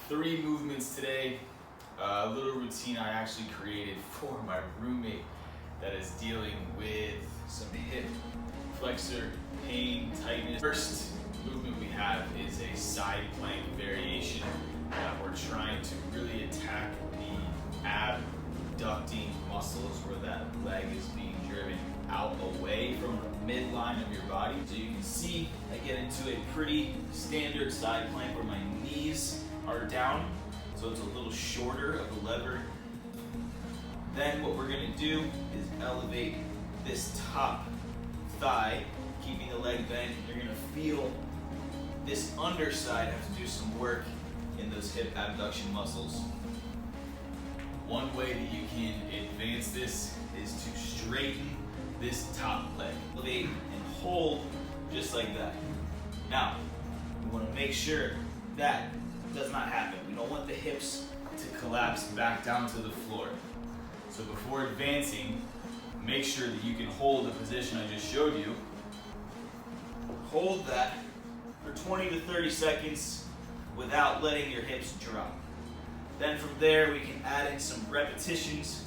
3 movements today. A little routine I actually created for my roommate that is dealing with some hip flexor pain, tightness. First movement we have is a side plank variation. We're trying to really attack the abducting muscles where that leg is being driven out away from the midline of your body. So you can see I get into a pretty standard side plank where my knees are down, so it's a little shorter of a lever. Then what we're gonna do is elevate this top thigh, keeping the leg bent. You're gonna feel this underside have to do some work in those hip abduction muscles. One way that you can advance this is to straighten this top leg. Elevate and hold just like that. Now, we want to make sure that does not happen. We don't want the hips to collapse back down to the floor. So before advancing, make sure that you can hold the position I just showed you. Hold that for 20 to 30 seconds without letting your hips drop. Then from there, we can add in some repetitions.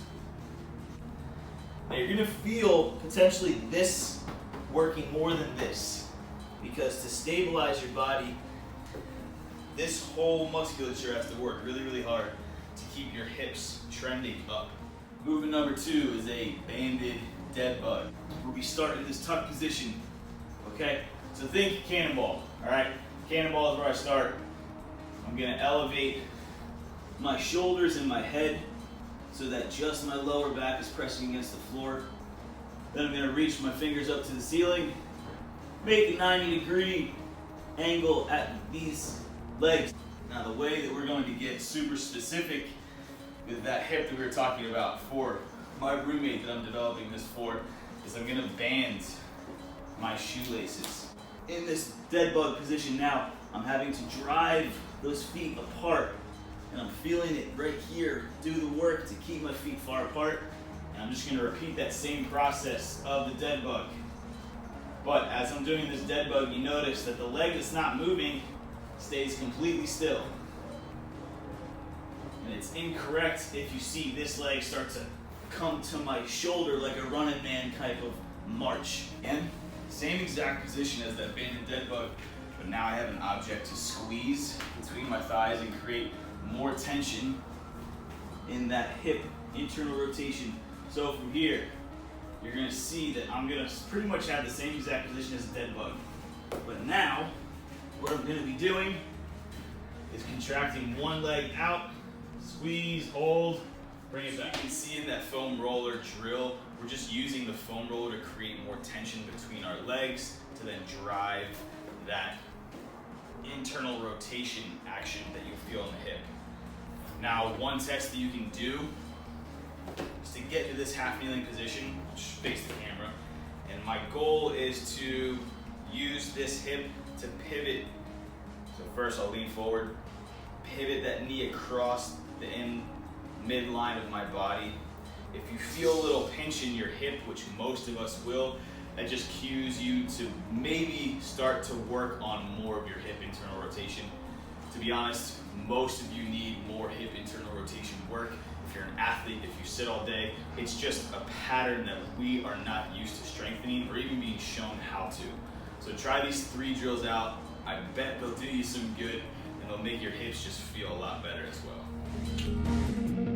Now you're gonna feel potentially this working more than this, because to stabilize your body, this whole musculature has to work really, really hard to keep your hips trending up. Movement number 2 is a banded dead bug. We'll be starting this tuck position, okay? So think cannonball, all right? Cannonball is where I start. I'm gonna elevate my shoulders and my head so that just my lower back is pressing against the floor. Then I'm gonna reach my fingers up to the ceiling, make a 90-degree angle at these legs. Now the way that we're going to get super specific with that hip that we were talking about for my roommate that I'm developing this for is I'm gonna band my shoelaces. In this dead bug position now, I'm having to drive those feet apart, and I'm feeling it right here do the work to keep my feet far apart. And I'm just gonna repeat that same process of the dead bug. But as I'm doing this dead bug, you notice that the leg that's not moving stays completely still. And it's incorrect if you see this leg start to come to my shoulder like a running man type of march. And same exact position as that banded dead bug, but now I have an object to squeeze between my thighs and create more tension in that hip internal rotation. So from here, you're gonna see that I'm gonna pretty much have the same exact position as a dead bug. But now, what I'm gonna be doing is contracting one leg out, squeeze, hold, bring it back. You can see in that foam roller drill, we're just using the foam roller to create more tension between our legs to then drive that internal rotation action that you feel in the hip. Now, one test that you can do is to get to this half kneeling position, face the camera, and my goal is to use this hip to pivot. So first I'll lean forward, pivot that knee across the midline of my body. If you feel a little pinch in your hip, which most of us will, that just cues you to maybe start to work on more of your hip internal rotation. To be honest, most of you need more hip internal rotation work. If you're an athlete, if you sit all day, it's just a pattern that we are not used to strengthening or even being shown how to. So try these 3 drills out. I bet they'll do you some good and they'll make your hips just feel a lot better as well.